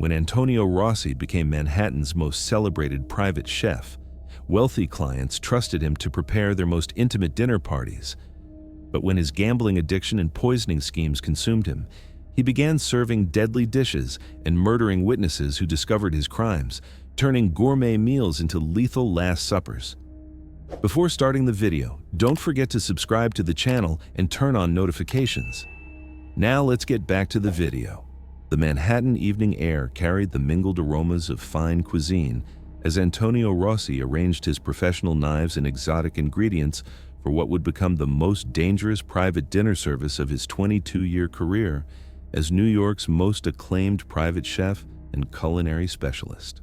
When Antonio Rossi became Manhattan's most celebrated private chef, wealthy clients trusted him to prepare their most intimate dinner parties. But when his gambling addiction and poisoning schemes consumed him, he began serving deadly dishes and murdering witnesses who discovered his crimes, turning gourmet meals into lethal Last Suppers. Before starting the video, don't forget to subscribe to the channel and turn on notifications. Now let's get back to the video. The Manhattan evening air carried the mingled aromas of fine cuisine as Antonio Rossi arranged his professional knives and exotic ingredients for what would become the most dangerous private dinner service of his 22-year career as New York's most acclaimed private chef and culinary specialist.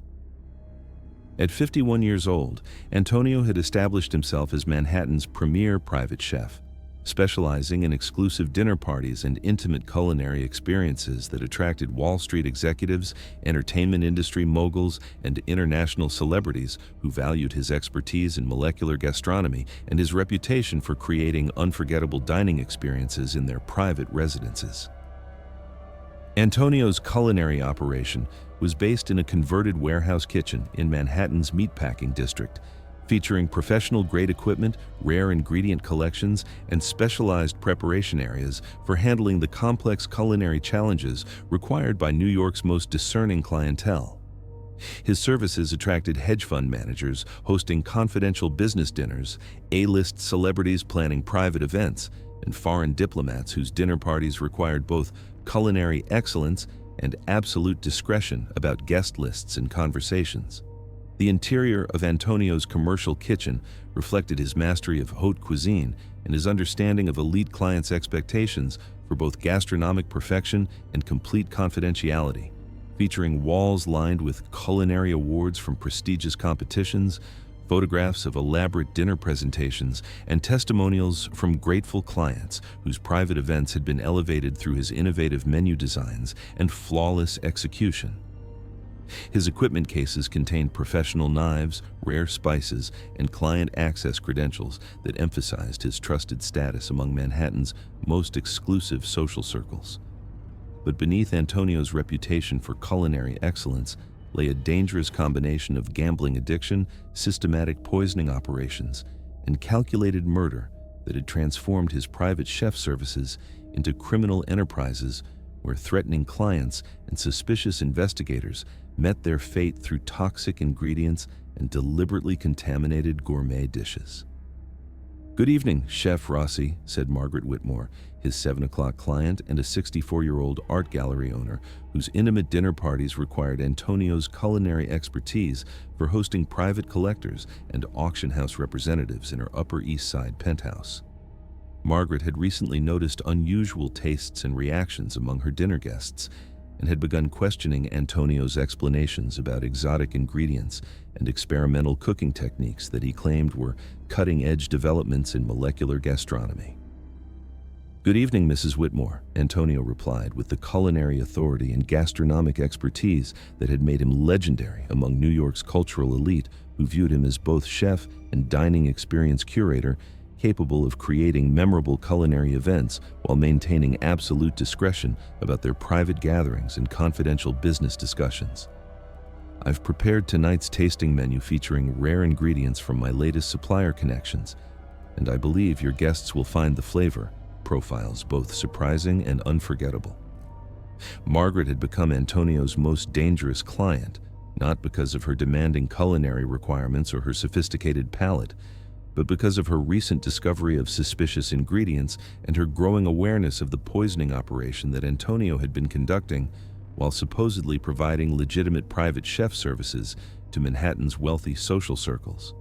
At 51 years old, Antonio had established himself as Manhattan's premier private chef, specializing in exclusive dinner parties and intimate culinary experiences that attracted Wall Street executives, entertainment industry moguls, and international celebrities who valued his expertise in molecular gastronomy and his reputation for creating unforgettable dining experiences in their private residences. Antonio's culinary operation was based in a converted warehouse kitchen in Manhattan's meatpacking district, featuring professional-grade equipment, rare ingredient collections, and specialized preparation areas for handling the complex culinary challenges required by New York's most discerning clientele. His services attracted hedge fund managers hosting confidential business dinners, A-list celebrities planning private events, and foreign diplomats whose dinner parties required both culinary excellence and absolute discretion about guest lists and conversations. The interior of Antonio's commercial kitchen reflected his mastery of haute cuisine and his understanding of elite clients' expectations for both gastronomic perfection and complete confidentiality, featuring walls lined with culinary awards from prestigious competitions, photographs of elaborate dinner presentations, and testimonials from grateful clients whose private events had been elevated through his innovative menu designs and flawless execution. His equipment cases contained professional knives, rare spices, and client access credentials that emphasized his trusted status among Manhattan's most exclusive social circles. But beneath Antonio's reputation for culinary excellence lay a dangerous combination of gambling addiction, systematic poisoning operations, and calculated murder that had transformed his private chef services into criminal enterprises where threatening clients and suspicious investigators met their fate through toxic ingredients and deliberately contaminated gourmet dishes. "Good evening, Chef Rossi," said Margaret Whitmore, his 7 o'clock client and a 64-year-old art gallery owner whose intimate dinner parties required Antonio's culinary expertise for hosting private collectors and auction house representatives in her Upper East Side penthouse. Margaret had recently noticed unusual tastes and reactions among her dinner guests and had begun questioning Antonio's explanations about exotic ingredients and experimental cooking techniques that he claimed were cutting-edge developments in molecular gastronomy. "Good evening, Mrs. Whitmore," Antonio replied with the culinary authority and gastronomic expertise that had made him legendary among New York's cultural elite, who viewed him as both chef and dining experience curator, capable of creating memorable culinary events while maintaining absolute discretion about their private gatherings and confidential business discussions. "I've prepared tonight's tasting menu featuring rare ingredients from my latest supplier connections, and I believe your guests will find the flavor profiles both surprising and unforgettable." Margaret had become Antonio's most dangerous client, not because of her demanding culinary requirements or her sophisticated palate, but because of her recent discovery of suspicious ingredients and her growing awareness of the poisoning operation that Antonio had been conducting while supposedly providing legitimate private chef services to Manhattan's wealthy social circles.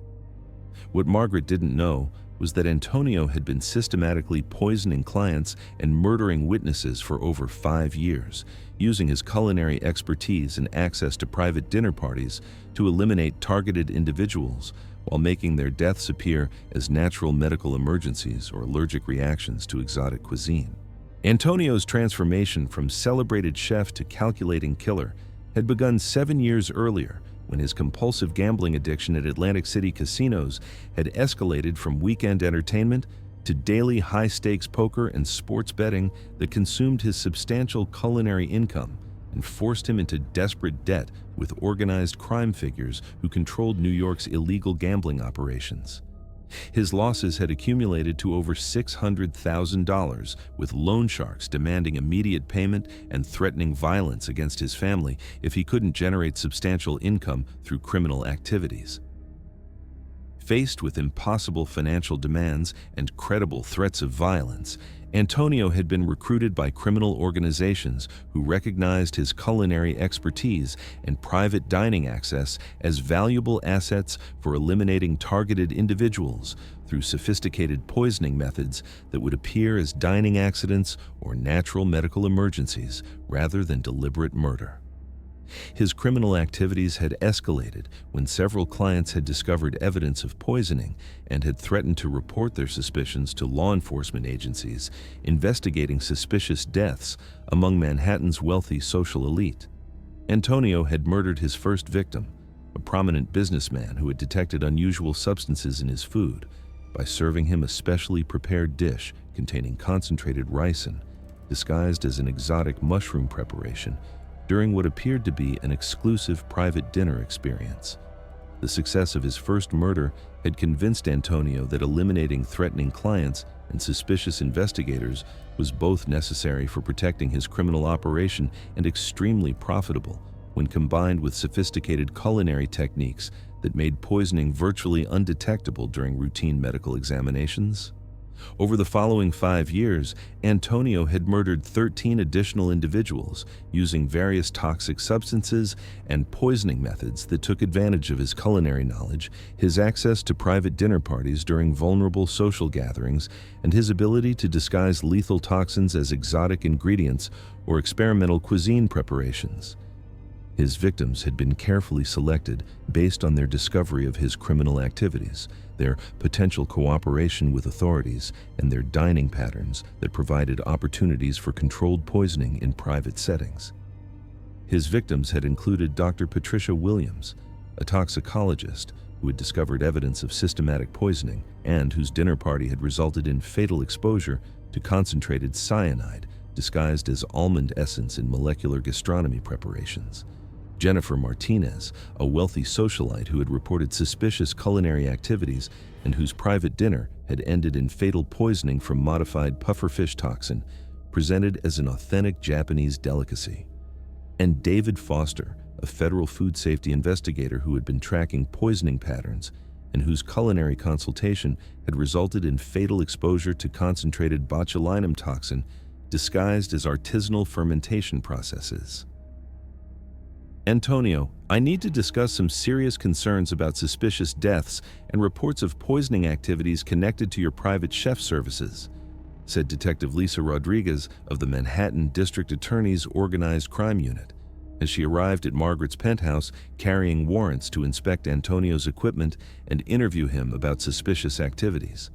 What Margaret didn't know was that Antonio had been systematically poisoning clients and murdering witnesses for over 5 years, using his culinary expertise and access to private dinner parties to eliminate targeted individuals while making their deaths appear as natural medical emergencies or allergic reactions to exotic cuisine. Antonio's transformation from celebrated chef to calculating killer had begun 7 years earlier when his compulsive gambling addiction at Atlantic City casinos had escalated from weekend entertainment to daily high-stakes poker and sports betting that consumed his substantial culinary income and forced him into desperate debt with organized crime figures who controlled New York's illegal gambling operations. His losses had accumulated to over $600,000, with loan sharks demanding immediate payment and threatening violence against his family if he couldn't generate substantial income through criminal activities. Faced with impossible financial demands and credible threats of violence, Antonio had been recruited by criminal organizations who recognized his culinary expertise and private dining access as valuable assets for eliminating targeted individuals through sophisticated poisoning methods that would appear as dining accidents or natural medical emergencies rather than deliberate murder. His criminal activities had escalated when several clients had discovered evidence of poisoning and had threatened to report their suspicions to law enforcement agencies investigating suspicious deaths among Manhattan's wealthy social elite. Antonio had murdered his first victim, a prominent businessman who had detected unusual substances in his food, by serving him a specially prepared dish containing concentrated ricin, disguised as an exotic mushroom preparation, during what appeared to be an exclusive private dinner experience. The success of his first murder had convinced Antonio that eliminating threatening clients and suspicious investigators was both necessary for protecting his criminal operation and extremely profitable when combined with sophisticated culinary techniques that made poisoning virtually undetectable during routine medical examinations. Over the following 5 years, Antonio had murdered 13 additional individuals using various toxic substances and poisoning methods that took advantage of his culinary knowledge, his access to private dinner parties during vulnerable social gatherings, and his ability to disguise lethal toxins as exotic ingredients or experimental cuisine preparations. His victims had been carefully selected based on their discovery of his criminal activities, their potential cooperation with authorities, and their dining patterns that provided opportunities for controlled poisoning in private settings. His victims had included Dr. Patricia Williams, a toxicologist who had discovered evidence of systematic poisoning and whose dinner party had resulted in fatal exposure to concentrated cyanide disguised as almond essence in molecular gastronomy preparations. Jennifer Martinez, a wealthy socialite who had reported suspicious culinary activities and whose private dinner had ended in fatal poisoning from modified pufferfish toxin, presented as an authentic Japanese delicacy. And David Foster, a federal food safety investigator who had been tracking poisoning patterns and whose culinary consultation had resulted in fatal exposure to concentrated botulinum toxin disguised as artisanal fermentation processes. Antonio, I need to discuss some serious concerns about suspicious deaths and reports of poisoning activities connected to your private chef services, said Detective Lisa Rodriguez of the Manhattan District Attorney's Organized Crime Unit, as she arrived at Margaret's penthouse carrying warrants to inspect Antonio's equipment and interview him about suspicious activities.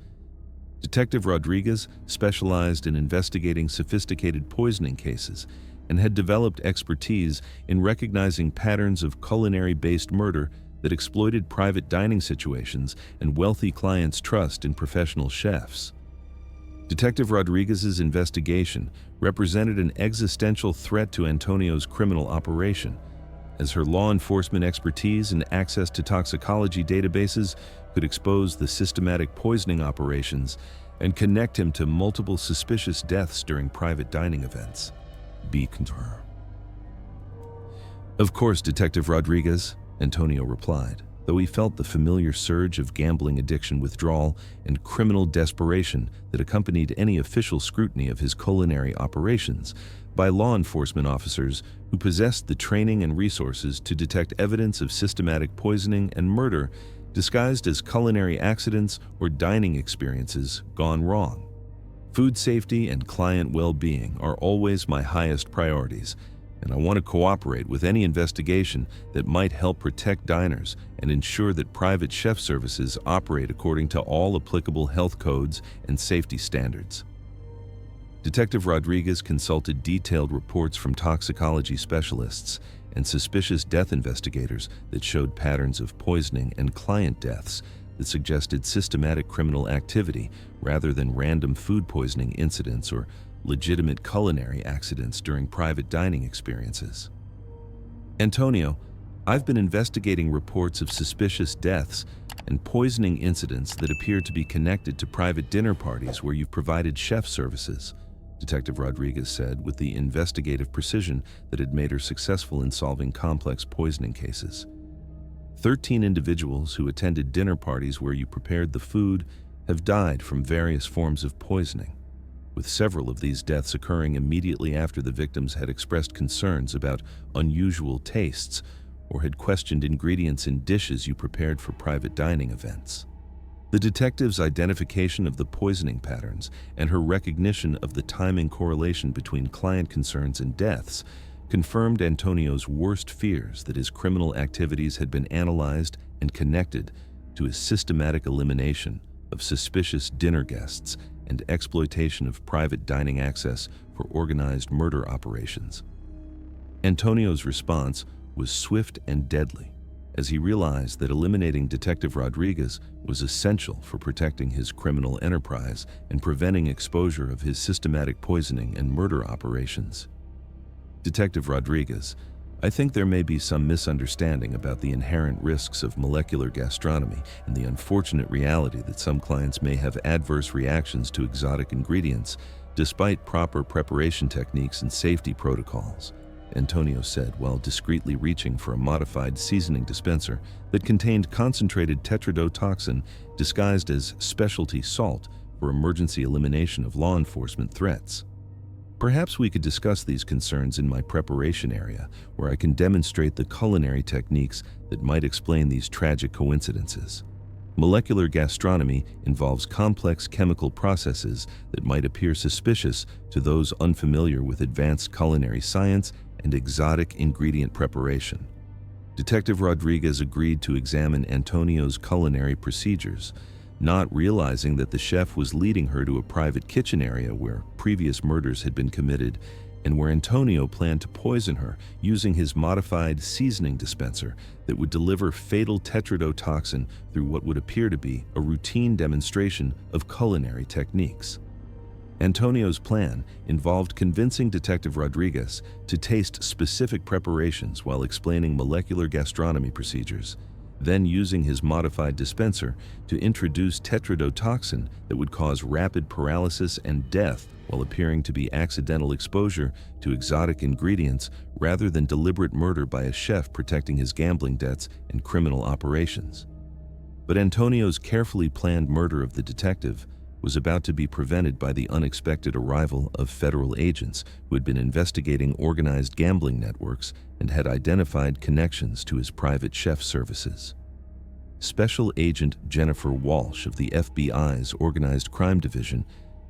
Detective Rodriguez specialized in investigating sophisticated poisoning cases and had developed expertise in recognizing patterns of culinary-based murder that exploited private dining situations and wealthy clients' trust in professional chefs. Detective Rodriguez's investigation represented an existential threat to Antonio's criminal operation, as her law enforcement expertise and access to toxicology databases could expose the systematic poisoning operations and connect him to multiple suspicious deaths during private dining events. Of course, Detective Rodriguez, Antonio replied, though he felt the familiar surge of gambling addiction withdrawal and criminal desperation that accompanied any official scrutiny of his culinary operations by law enforcement officers who possessed the training and resources to detect evidence of systematic poisoning and murder disguised as culinary accidents or dining experiences gone wrong. Food safety and client well-being are always my highest priorities, and I want to cooperate with any investigation that might help protect diners and ensure that private chef services operate according to all applicable health codes and safety standards. Detective Rodriguez consulted detailed reports from toxicology specialists and suspicious death investigators that showed patterns of poisoning and client deaths that suggested systematic criminal activity rather than random food poisoning incidents or legitimate culinary accidents during private dining experiences. Antonio, I've been investigating reports of suspicious deaths and poisoning incidents that appear to be connected to private dinner parties where you've provided chef services, Detective Rodriguez said with the investigative precision that had made her successful in solving complex poisoning cases. 13 individuals who attended dinner parties where you prepared the food have died from various forms of poisoning, with several of these deaths occurring immediately after the victims had expressed concerns about unusual tastes or had questioned ingredients in dishes you prepared for private dining events. The detective's identification of the poisoning patterns and her recognition of the timing correlation between client concerns and deaths confirmed Antonio's worst fears that his criminal activities had been analyzed and connected to his systematic elimination of suspicious dinner guests and exploitation of private dining access for organized murder operations. Antonio's response was swift and deadly, as he realized that eliminating Detective Rodriguez was essential for protecting his criminal enterprise and preventing exposure of his systematic poisoning and murder operations. Detective Rodriguez, I think there may be some misunderstanding about the inherent risks of molecular gastronomy and the unfortunate reality that some clients may have adverse reactions to exotic ingredients despite proper preparation techniques and safety protocols, Antonio said while discreetly reaching for a modified seasoning dispenser that contained concentrated tetrodotoxin disguised as specialty salt for emergency elimination of law enforcement threats. Perhaps we could discuss these concerns in my preparation area, where I can demonstrate the culinary techniques that might explain these tragic coincidences. Molecular gastronomy involves complex chemical processes that might appear suspicious to those unfamiliar with advanced culinary science and exotic ingredient preparation. Detective Rodriguez agreed to examine Antonio's culinary procedures, not realizing that the chef was leading her to a private kitchen area where previous murders had been committed and where Antonio planned to poison her using his modified seasoning dispenser that would deliver fatal tetrodotoxin through what would appear to be a routine demonstration of culinary techniques. Antonio's plan involved convincing Detective Rodriguez to taste specific preparations while explaining molecular gastronomy procedures, then using his modified dispenser to introduce tetrodotoxin that would cause rapid paralysis and death while appearing to be accidental exposure to exotic ingredients rather than deliberate murder by a chef protecting his gambling debts and criminal operations. But Antonio's carefully planned murder of the detective was about to be prevented by the unexpected arrival of federal agents who had been investigating organized gambling networks and had identified connections to his private chef services. Special Agent Jennifer Walsh of the FBI's Organized Crime Division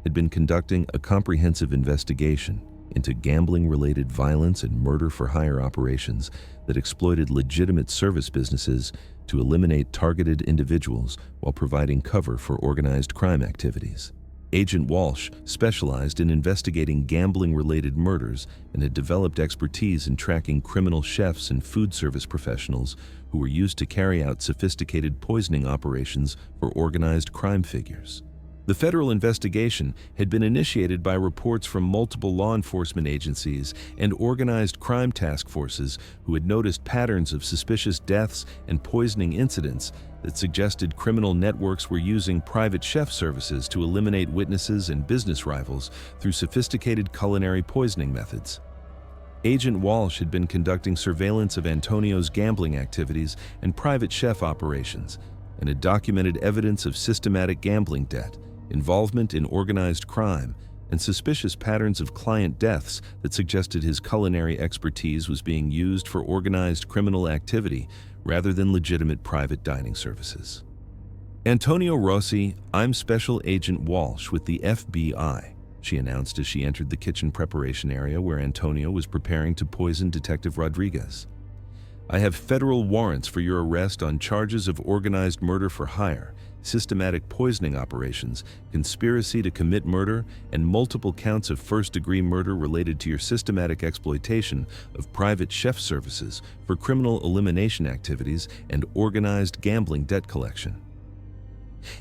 had been conducting a comprehensive investigation into gambling-related violence and murder-for-hire operations that exploited legitimate service businesses to eliminate targeted individuals while providing cover for organized crime activities. Agent Walsh specialized in investigating gambling-related murders and had developed expertise in tracking criminal chefs and food service professionals who were used to carry out sophisticated poisoning operations for organized crime figures. The federal investigation had been initiated by reports from multiple law enforcement agencies and organized crime task forces who had noticed patterns of suspicious deaths and poisoning incidents that suggested criminal networks were using private chef services to eliminate witnesses and business rivals through sophisticated culinary poisoning methods. Agent Walsh had been conducting surveillance of Antonio's gambling activities and private chef operations and had documented evidence of systematic gambling debt, involvement in organized crime, and suspicious patterns of client deaths that suggested his culinary expertise was being used for organized criminal activity rather than legitimate private dining services. Antonio Rossi, I'm Special Agent Walsh with the FBI, she announced as she entered the kitchen preparation area where Antonio was preparing to poison Detective Rodriguez. I have federal warrants for your arrest on charges of organized murder for hire, systematic poisoning operations, conspiracy to commit murder, and multiple counts of first-degree murder related to your systematic exploitation of private chef services for criminal elimination activities and organized gambling debt collection.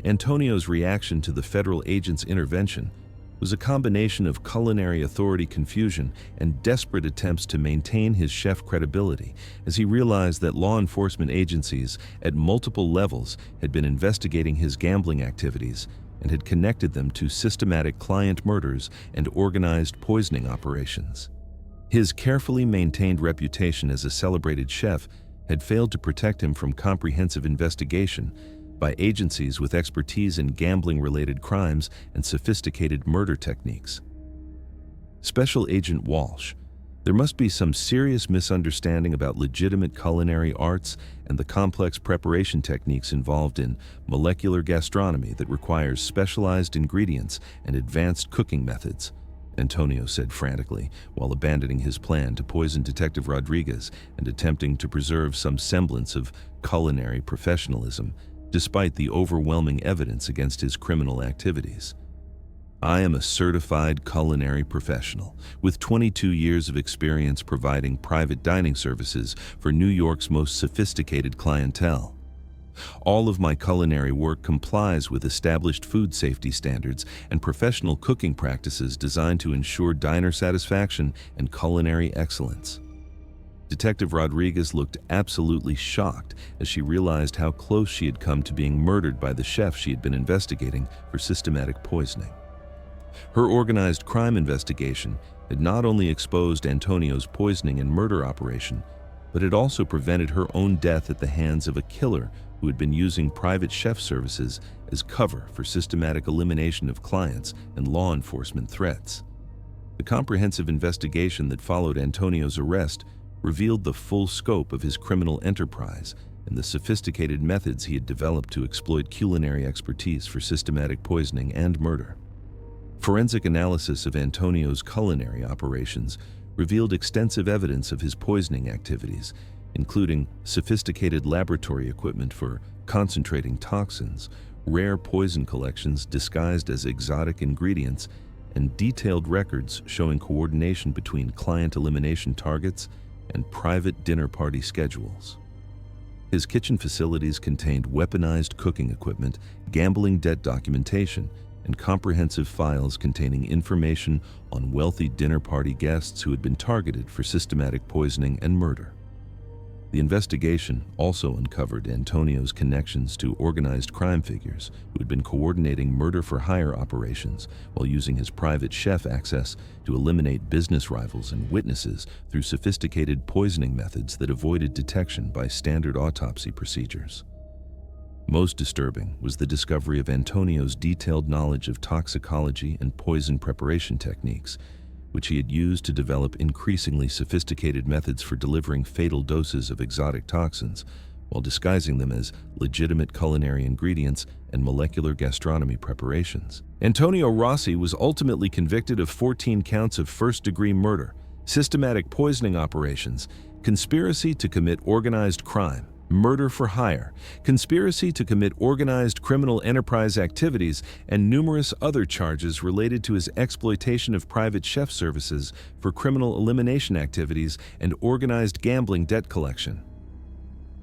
Antonio's reaction to the federal agent's intervention was a combination of culinary authority confusion and desperate attempts to maintain his chef credibility, as he realized that law enforcement agencies at multiple levels had been investigating his gambling activities and had connected them to systematic client murders and organized poisoning operations. His carefully maintained reputation as a celebrated chef had failed to protect him from comprehensive investigation by agencies with expertise in gambling-related crimes and sophisticated murder techniques. Special Agent Walsh, there must be some serious misunderstanding about legitimate culinary arts and the complex preparation techniques involved in molecular gastronomy that requires specialized ingredients and advanced cooking methods, Antonio said frantically, while abandoning his plan to poison Detective Rodriguez and attempting to preserve some semblance of culinary professionalism, despite the overwhelming evidence against his criminal activities. I am a certified culinary professional with 22 years of experience providing private dining services for New York's most sophisticated clientele. All of my culinary work complies with established food safety standards and professional cooking practices designed to ensure diner satisfaction and culinary excellence. Detective Rodriguez looked absolutely shocked as she realized how close she had come to being murdered by the chef she had been investigating for systematic poisoning. Her organized crime investigation had not only exposed Antonio's poisoning and murder operation, but had also prevented her own death at the hands of a killer who had been using private chef services as cover for systematic elimination of clients and law enforcement threats. The comprehensive investigation that followed Antonio's arrest revealed the full scope of his criminal enterprise and the sophisticated methods he had developed to exploit culinary expertise for systematic poisoning and murder. Forensic analysis of Antonio's culinary operations revealed extensive evidence of his poisoning activities, including sophisticated laboratory equipment for concentrating toxins, rare poison collections disguised as exotic ingredients, and detailed records showing coordination between client elimination targets and private dinner party schedules. His kitchen facilities contained weaponized cooking equipment, gambling debt documentation, and comprehensive files containing information on wealthy dinner party guests who had been targeted for systematic poisoning and murder. The investigation also uncovered Antonio's connections to organized crime figures who had been coordinating murder-for-hire operations while using his private chef access to eliminate business rivals and witnesses through sophisticated poisoning methods that avoided detection by standard autopsy procedures. Most disturbing was the discovery of Antonio's detailed knowledge of toxicology and poison preparation techniques, which he had used to develop increasingly sophisticated methods for delivering fatal doses of exotic toxins, while disguising them as legitimate culinary ingredients and molecular gastronomy preparations. Antonio Rossi was ultimately convicted of 14 counts of first-degree murder, systematic poisoning operations, conspiracy to commit organized crime, murder for hire, conspiracy to commit organized criminal enterprise activities, and numerous other charges related to his exploitation of private chef services for criminal elimination activities and organized gambling debt collection.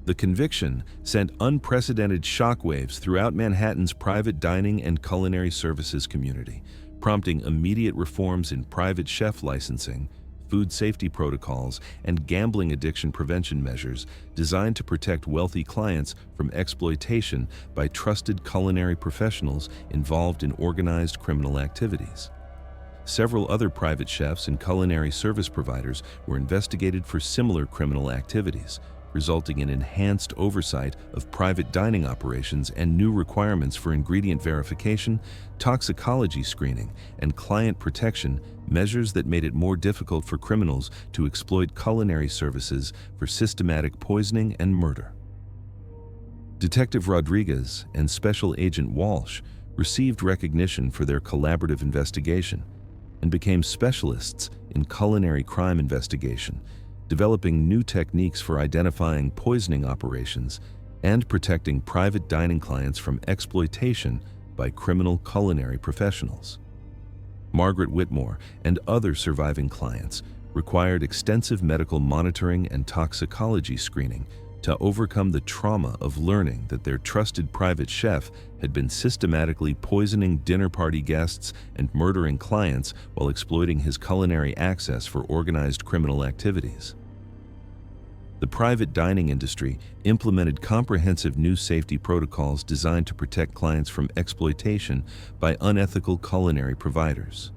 The conviction sent unprecedented shockwaves throughout Manhattan's private dining and culinary services community, prompting immediate reforms in private chef licensing, food safety protocols, and gambling addiction prevention measures designed to protect wealthy clients from exploitation by trusted culinary professionals involved in organized criminal activities. Several other private chefs and culinary service providers were investigated for similar criminal activities, resulting in enhanced oversight of private dining operations and new requirements for ingredient verification, toxicology screening, and client protection, measures that made it more difficult for criminals to exploit culinary services for systematic poisoning and murder. Detective Rodriguez and Special Agent Walsh received recognition for their collaborative investigation and became specialists in culinary crime investigation, developing new techniques for identifying poisoning operations and protecting private dining clients from exploitation by criminal culinary professionals. Margaret Whitmore and other surviving clients required extensive medical monitoring and toxicology screening, to overcome the trauma of learning that their trusted private chef had been systematically poisoning dinner party guests and murdering clients while exploiting his culinary access for organized criminal activities. The private dining industry implemented comprehensive new safety protocols designed to protect clients from exploitation by unethical culinary providers.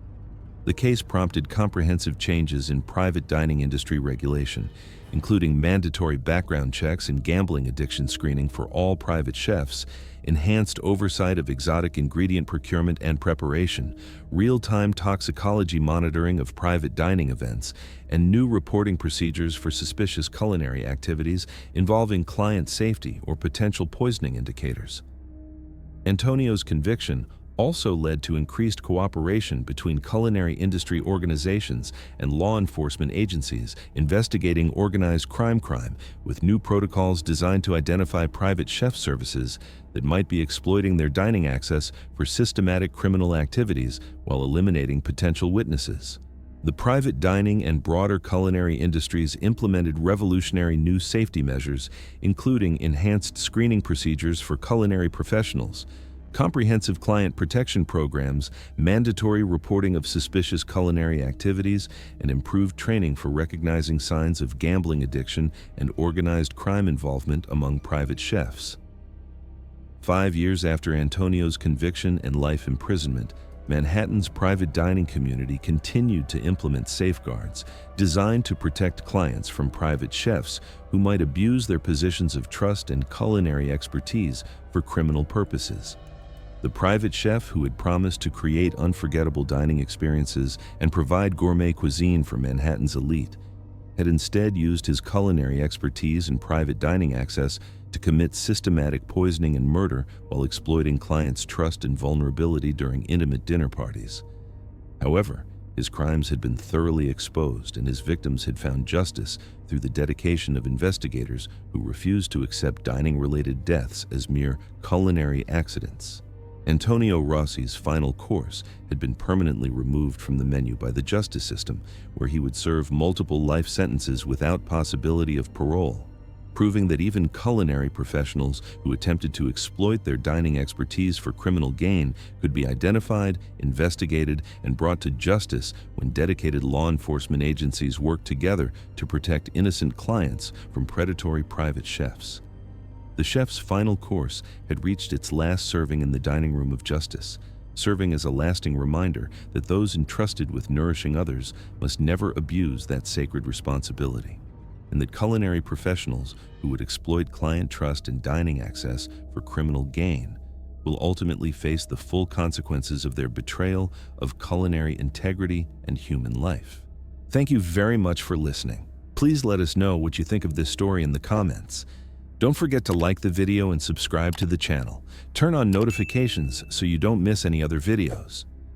The case prompted comprehensive changes in private dining industry regulation, including mandatory background checks and gambling addiction screening for all private chefs, enhanced oversight of exotic ingredient procurement and preparation, real-time toxicology monitoring of private dining events, and new reporting procedures for suspicious culinary activities involving client safety or potential poisoning indicators. Antonio's conviction also led to increased cooperation between culinary industry organizations and law enforcement agencies investigating organized crime, with new protocols designed to identify private chef services that might be exploiting their dining access for systematic criminal activities while eliminating potential witnesses. The private dining and broader culinary industries implemented revolutionary new safety measures, including enhanced screening procedures for culinary professionals, comprehensive client protection programs, mandatory reporting of suspicious culinary activities, and improved training for recognizing signs of gambling addiction and organized crime involvement among private chefs. 5 years after Antonio's conviction and life imprisonment, Manhattan's private dining community continued to implement safeguards designed to protect clients from private chefs who might abuse their positions of trust and culinary expertise for criminal purposes. The private chef who had promised to create unforgettable dining experiences and provide gourmet cuisine for Manhattan's elite had instead used his culinary expertise and private dining access to commit systematic poisoning and murder while exploiting clients' trust and vulnerability during intimate dinner parties. However, his crimes had been thoroughly exposed and his victims had found justice through the dedication of investigators who refused to accept dining-related deaths as mere culinary accidents. Antonio Rossi's final course had been permanently removed from the menu by the justice system, where he would serve multiple life sentences without possibility of parole, proving that even culinary professionals who attempted to exploit their dining expertise for criminal gain could be identified, investigated, and brought to justice when dedicated law enforcement agencies worked together to protect innocent clients from predatory private chefs. The chef's final course had reached its last serving in the dining room of justice, serving as a lasting reminder that those entrusted with nourishing others must never abuse that sacred responsibility, and that culinary professionals who would exploit client trust and dining access for criminal gain will ultimately face the full consequences of their betrayal of culinary integrity and human life. Thank you very much for listening. Please let us know what you think of this story in the comments. Don't forget to like the video and subscribe to the channel. Turn on notifications so you don't miss any other videos.